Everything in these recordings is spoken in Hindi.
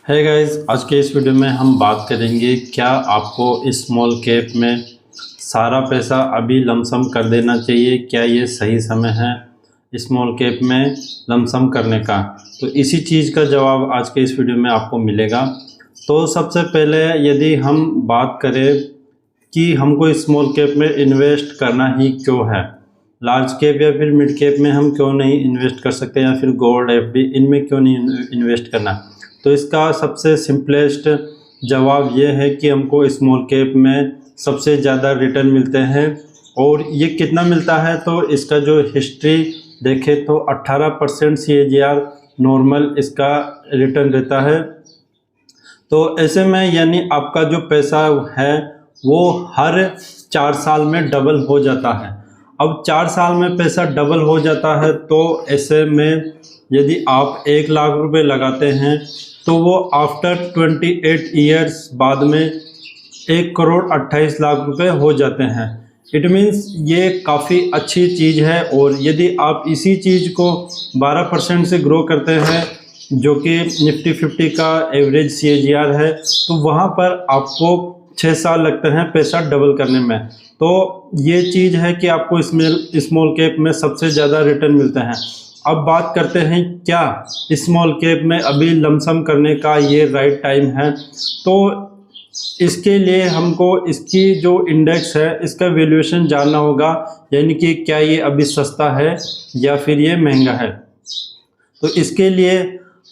है गाइस, आज के इस वीडियो में हम बात करेंगे क्या आपको स्मॉल कैप में सारा पैसा अभी लमसम कर देना चाहिए। क्या ये सही समय है स्मॉल कैप में लमसम करने का। तो इसी चीज़ का जवाब आज के इस वीडियो में आपको मिलेगा। तो सबसे पहले यदि हम बात करें कि हमको स्मॉल कैप में इन्वेस्ट करना ही क्यों है, लार्ज कैप या फिर मिड कैप में हम क्यों नहीं इन्वेस्ट कर सकते, या फिर गोल्ड एफडी इनमें क्यों नहीं इन्वेस्ट करना। तो इसका सबसे सिंपलेस्ट जवाब ये है कि हमको स्मॉल कैप में सबसे ज़्यादा रिटर्न मिलते हैं। और ये कितना मिलता है, तो इसका जो हिस्ट्री देखें तो 18% CAGR नॉर्मल इसका रिटर्न रहता है। तो ऐसे में यानी आपका जो पैसा है वो हर 4 साल में डबल हो जाता है। अब 4 साल में पैसा डबल हो जाता है, तो ऐसे में यदि आप 1 लाख रुपए लगाते हैं तो वो आफ्टर 28 ईयर्स बाद में 1,28,00,000 रुपए हो जाते हैं। इट मीन्स ये काफ़ी अच्छी चीज़ है। और यदि आप इसी चीज़ को 12% से ग्रो करते हैं, जो कि निफ्टी 50 का एवरेज CAGR है, तो वहाँ पर आपको 6 साल लगते हैं पैसा डबल करने में। तो ये चीज़ है कि आपको इसमें स्मॉल कैप में सबसे ज़्यादा रिटर्न मिलते हैं। अब बात करते हैं क्या स्मॉल कैप में अभी लमसम करने का ये राइट टाइम है। तो इसके लिए हमको इसकी जो इंडेक्स है इसका वैल्यूएशन जानना होगा, यानी कि क्या ये अभी सस्ता है या फिर ये महंगा है। तो इसके लिए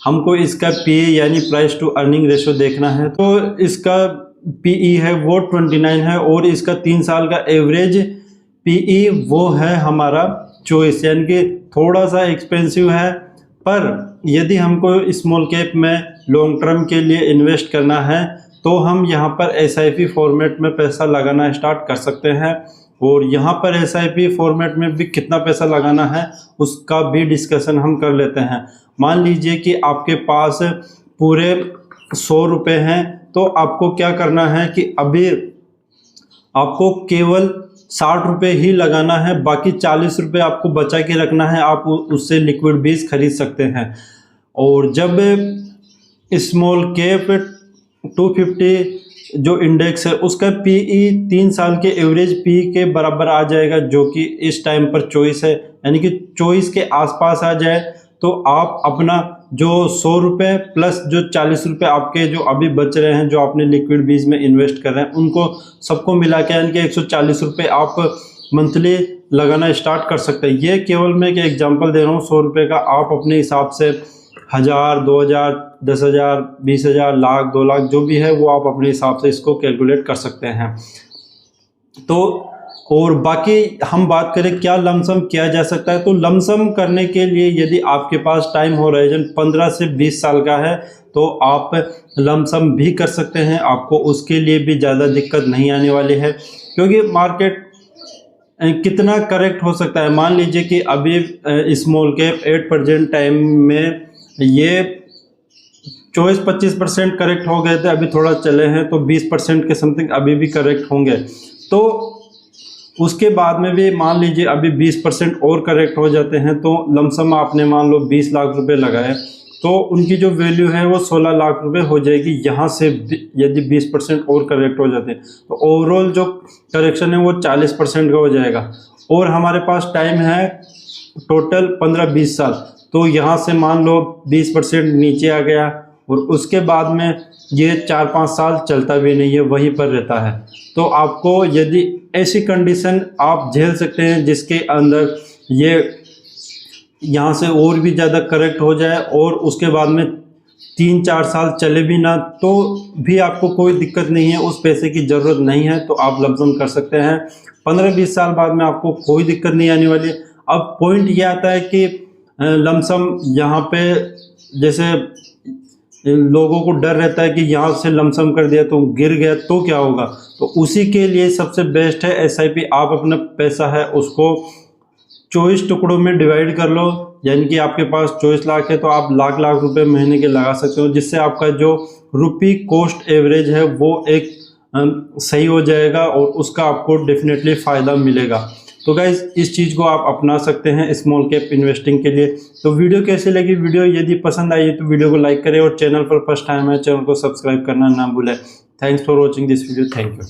हमको इसका PE यानी प्राइस टू अर्निंग रेशो देखना है। तो इसका PE है वो 29 है, और इसका 3 साल का एवरेज PE वो है हमारा 24, यानी कि थोड़ा सा एक्सपेंसिव है। पर यदि हमको स्मॉल कैप में लॉन्ग टर्म के लिए इन्वेस्ट करना है तो हम यहाँ पर SIP फॉर्मेट में पैसा लगाना स्टार्ट कर सकते हैं। और यहाँ पर SIP फॉर्मेट में भी कितना पैसा लगाना है उसका भी डिस्कशन हम कर लेते हैं। मान लीजिए कि आपके पास पूरे 100 रुपये हैं, तो आपको क्या करना है कि अभी आपको केवल 60 रुपये ही लगाना है, बाकी 40 रुपये आपको बचा के रखना है। आप उससे लिक्विड बीज खरीद सकते हैं। और जब स्मॉल कैप 250 जो इंडेक्स है उसका PE 3 साल के एवरेज PE के बराबर आ जाएगा, जो कि इस टाइम पर 24 है, यानी कि 24 के आसपास आ जाए, तो आप अपना जो 100 रुपये प्लस जो 40 रुपये आपके जो अभी बच रहे हैं, जो आपने लिक्विड बीज में इन्वेस्ट कर रहे हैं, उनको सबको मिला के यानी कि 140 रुपये आप मंथली लगाना स्टार्ट कर सकते हैं। ये केवल मैं एक एग्जांपल दे रहा हूँ 100 रुपये का। आप अपने हिसाब से 1000, 2000, 10,000, 20,000, लाख, 2 लाख जो भी है वो आप अपने हिसाब से इसको कैलकुलेट कर सकते हैं। तो और बाकी हम बात करें क्या लमसम किया जा सकता है, तो लमसम करने के लिए यदि आपके पास टाइम होराइजन 15 से 20 साल का है तो आप लमसम भी कर सकते हैं। आपको उसके लिए भी ज़्यादा दिक्कत नहीं आने वाली है, क्योंकि मार्केट कितना करेक्ट हो सकता है। मान लीजिए कि अभी स्मॉल कैप 8% टाइम में ये 24-25% करेक्ट हो गए थे, अभी थोड़ा चले हैं तो 20% के समथिंग अभी भी करेक्ट होंगे। तो उसके बाद में भी मान लीजिए अभी 20% और करेक्ट हो जाते हैं, तो लमसम आपने मान लो 20 लाख रुपए लगाए, तो उनकी जो वैल्यू है वो 16 लाख रुपए हो जाएगी। यहाँ से यदि 20% और करेक्ट हो जाते हैं तो ओवरऑल जो करेक्शन है वो 40% का हो जाएगा। और हमारे पास टाइम है टोटल 15-20 साल, तो यहाँ से मान लो 20% नीचे आ गया, और उसके बाद में ये 4-5 साल चलता भी नहीं है, वहीं पर रहता है। तो आपको यदि ऐसी कंडीशन आप झेल सकते हैं जिसके अंदर ये यहाँ से और भी ज़्यादा करेक्ट हो जाए और उसके बाद में 3-4 साल चले भी ना, तो भी आपको कोई दिक्कत नहीं है, उस पैसे की ज़रूरत नहीं है, तो आप लमसम कर सकते हैं। 15-20 साल बाद में आपको कोई दिक्कत नहीं आने वाली। अब पॉइंट ये आता है कि लमसम यहाँ पे जैसे लोगों को डर रहता है कि यहाँ से लमसम कर दिया तो गिर गया तो क्या होगा, तो उसी के लिए सबसे बेस्ट है SIP। आप अपना पैसा है उसको 24 टुकड़ों में डिवाइड कर लो, यानी कि आपके पास 24 लाख है तो आप लाख लाख रुपए महीने के लगा सकते हो, जिससे आपका जो रुपी कॉस्ट एवरेज है वो एक सही हो जाएगा और उसका आपको डेफिनेटली फ़ायदा मिलेगा। तो गाइज इस चीज़ को आप अपना सकते हैं स्मॉल कैप इन्वेस्टिंग के लिए। तो वीडियो कैसी लगी, वीडियो यदि पसंद आई तो वीडियो को लाइक करें और चैनल पर फर्स्ट टाइम है चैनल को सब्सक्राइब करना ना भूलें। Thanks for watching this video. Thank you.